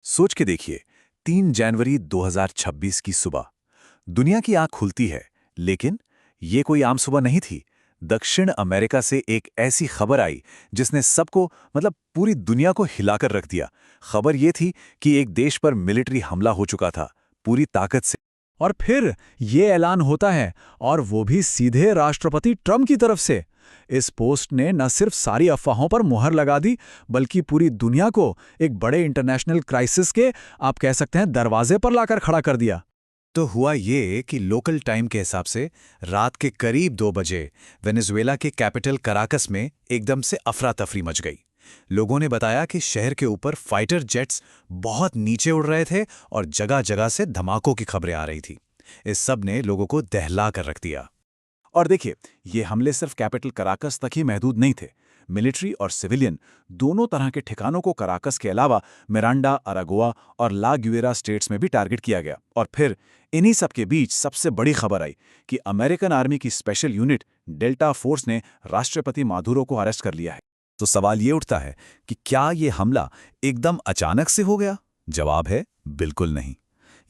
सोच के देखिए, 3 जनवरी 2026 की सुबह दुनिया की आंख खुलती है। लेकिन ये कोई आम सुबह नहीं थी। दक्षिण अमेरिका से एक ऐसी खबर आई जिसने सबको, मतलब पूरी दुनिया को हिलाकर रख दिया। खबर ये थी कि एक देश पर मिलिट्री हमला हो चुका था, पूरी ताकत से। और फिर ये ऐलान होता है, और वो भी सीधे राष्ट्रपति ट्रंप की तरफ से। इस पोस्ट ने न सिर्फ सारी अफवाहों पर मुहर लगा दी, बल्कि पूरी दुनिया को एक बड़े इंटरनेशनल क्राइसिस के, आप कह सकते हैं, दरवाजे पर लाकर खड़ा कर दिया। तो हुआ ये कि लोकल टाइम के हिसाब से रात के करीब 2 बजे वेनेजुएला के कैपिटल कराकस में एकदम से अफरा तफरी मच गई। लोगों ने बताया कि शहर के ऊपर फाइटर जेट्स बहुत नीचे उड़ रहे थे और जगह जगह से धमाकों की खबरें आ रही थी। इस सब ने लोगों को दहला कर रख दिया। और देखिए, ये हमले सिर्फ कैपिटल कराकस तक ही महदूद नहीं थे। मिलिट्री और सिविलियन दोनों तरह के ठिकानों को कराकस के अलावा मिरांडा, अरागोआ और ला ग्यूएरा स्टेट्स में भी टारगेट किया गया। और फिर इन्हीं सब के बीच सबसे बड़ी खबर आई कि अमेरिकन आर्मी की स्पेशल यूनिट डेल्टा फोर्स ने राष्ट्रपति मादुरो को अरेस्ट कर लिया है। तो सवाल ये उठता है कि क्या ये हमला एकदम अचानक से हो गया? जवाब है बिल्कुल नहीं।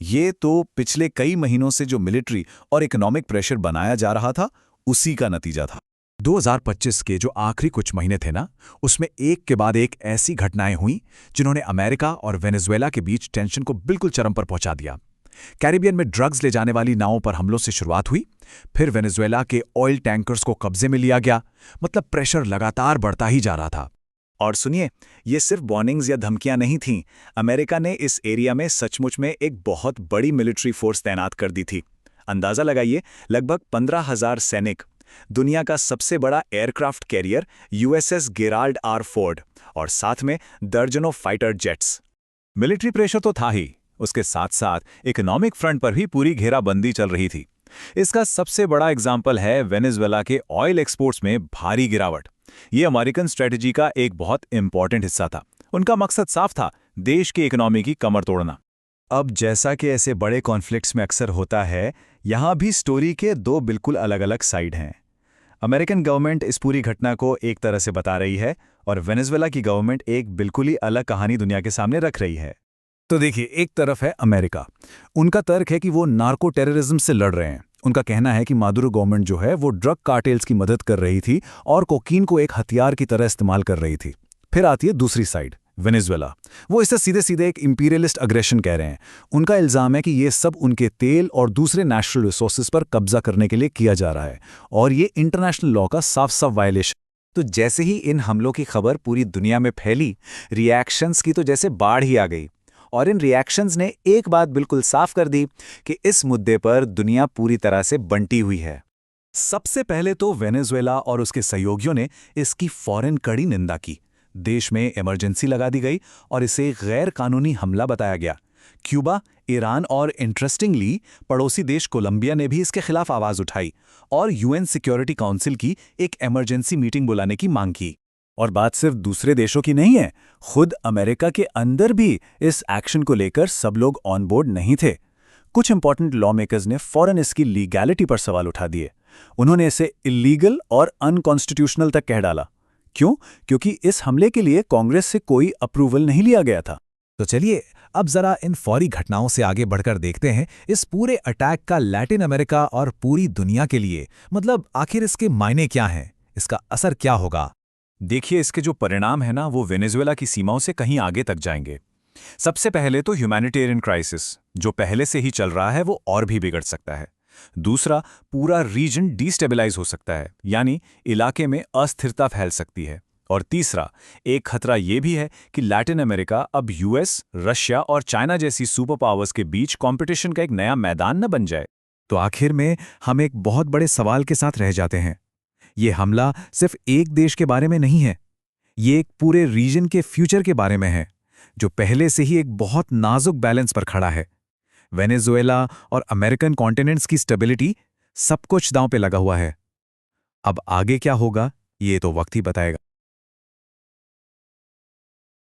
ये तो पिछले कई महीनों से जो मिलिट्री और इकोनॉमिक प्रेशर बनाया जा रहा था, उसी का नतीजा था। 2025 के जो आखिरी कुछ महीने थे ना, उसमें एक के बाद एक ऐसी घटनाएं हुई जिन्होंने अमेरिका और वेनेजुएला के बीच टेंशन को बिल्कुल चरम पर पहुंचा दिया। कैरिबियन में ड्रग्स ले जाने वाली नावों पर हमलों से शुरुआत हुई। फिर वेनेजुएला के ऑयल टैंकर्स को कब्जे में लिया गया। मतलब प्रेशर लगातार बढ़ता ही जा रहा था। और सुनिए, ये सिर्फ वार्निंग्स या धमकियां नहीं थीं। अमेरिका ने इस एरिया में सचमुच में एक बहुत बड़ी मिलिट्री फोर्स तैनात कर दी थी। अंदाजा लगाइए, लगभग 15,000 सैनिक, दुनिया का सबसे बड़ा aircraft carrier USS Gerald R Ford, और साथ में दर्जनों फाइटर जेट्स। मिलिट्री प्रेशर तो था ही, उसके साथ साथ इकोनॉमिक फ्रंट पर भी पूरी घेराबंदी चल रही थी। इसका सबसे बड़ा एग्जाम्पल है वेनेजुएला के ऑयल एक्सपोर्ट्स में भारी गिरावट। ये अमेरिकन स्ट्रेटजी का एक बहुत इंपॉर्टेंट हिस्सा था। उनका मकसद साफ था, देश की इकोनॉमी की कमर तोड़ना। अब जैसा कि ऐसे बड़े कॉन्फ्लिक्ट्स में अक्सर होता है, यहाँ भी स्टोरी के दो बिल्कुल अलग अलग साइड हैं। अमेरिकन गवर्नमेंट इस पूरी घटना को एक तरह से बता रही है, और वेनेजुएला की गवर्नमेंट एक बिल्कुल ही अलग कहानी दुनिया के सामने रख रही है। तो देखिए, एक तरफ है अमेरिका। उनका तर्क है कि वो नार्को टेररिज्म से लड़ रहे हैं। उनका कहना है कि मादुरो गवर्नमेंट जो है वो ड्रग कार्टेल्स की मदद कर रही थी और कोकीन को एक हथियार की तरह इस्तेमाल कर रही थी। फिर आती है दूसरी साइड, वेनेजुएला। वो इसे सीधे सीधे एक इंपीरियलिस्ट अग्रेशन कह रहे हैं। उनका इल्जाम है कि ये सब उनके तेल और दूसरे नेचुरल रिसोर्सेज पर कब्जा करने के लिए किया जा रहा है, और ये इंटरनेशनल लॉ का साफ साफ वायलेशन। तो जैसे ही इन हमलों की खबर पूरी दुनिया में फैली, रिएक्शंस की तो जैसे बाढ़ ही आ गई। और इन रिएक्शंस ने एक बात बिल्कुल साफ कर दी कि इस मुद्दे पर दुनिया पूरी तरह से बंटी हुई है। सबसे पहले तो वेनेजुएला और उसके सहयोगियों ने इसकी फौरन कड़ी निंदा की। देश में इमरजेंसी लगा दी गई और इसे गैर कानूनी हमला बताया गया। क्यूबा, ईरान और इंटरेस्टिंगली पड़ोसी देश कोलंबिया ने भी इसके खिलाफ आवाज उठाई और यूएन सिक्योरिटी काउंसिल की एक इमरजेंसी मीटिंग बुलाने की मांग की। और बात सिर्फ दूसरे देशों की नहीं है, खुद अमेरिका के अंदर भी इस एक्शन को लेकर सब लोग ऑन बोर्ड नहीं थे। कुछ इंपॉर्टेंट लॉ मेकर्स ने फौरन इसकी लीगैलिटी पर सवाल उठा दिए। उन्होंने इसे इलीगल और अनकॉन्स्टिट्यूशनल तक कह डाला। क्यों? क्योंकि इस हमले के लिए कांग्रेस से कोई अप्रूवल नहीं लिया गया था। तो चलिए, अब जरा इन फौरी घटनाओं से आगे बढ़कर देखते हैं इस पूरे अटैक का लैटिन अमेरिका और पूरी दुनिया के लिए, मतलब आखिर इसके मायने क्या हैं, इसका असर क्या होगा। देखिए, इसके जो परिणाम है ना, वो वेनेजुएला की सीमाओं से कहीं आगे तक जाएंगे। सबसे पहले तो ह्यूमैनिटेरियन क्राइसिस, जो पहले से ही चल रहा है, वो और भी बिगड़ सकता है। दूसरा, पूरा रीजन डिस्टेबलाइज हो सकता है, यानी इलाके में अस्थिरता फैल सकती है। और तीसरा, एक खतरा ये भी है कि लैटिन अमेरिका अब यूएस, रशिया और चाइना जैसी सुपर पावर्स के बीच कंपटीशन का एक नया मैदान न बन जाए। तो आखिर में हम एक बहुत बड़े सवाल के साथ रह जाते हैं। ये हमला सिर्फ एक देश के बारे में नहीं है, ये एक पूरे रीजन के फ्यूचर के बारे में है, जो पहले से ही एक बहुत नाजुक बैलेंस पर खड़ा है। वेनेजुएला और अमेरिकन कॉन्टिनेंट्स की स्टेबिलिटी, सब कुछ दांव पे लगा हुआ है। अब आगे क्या होगा, ये तो वक्त ही बताएगा।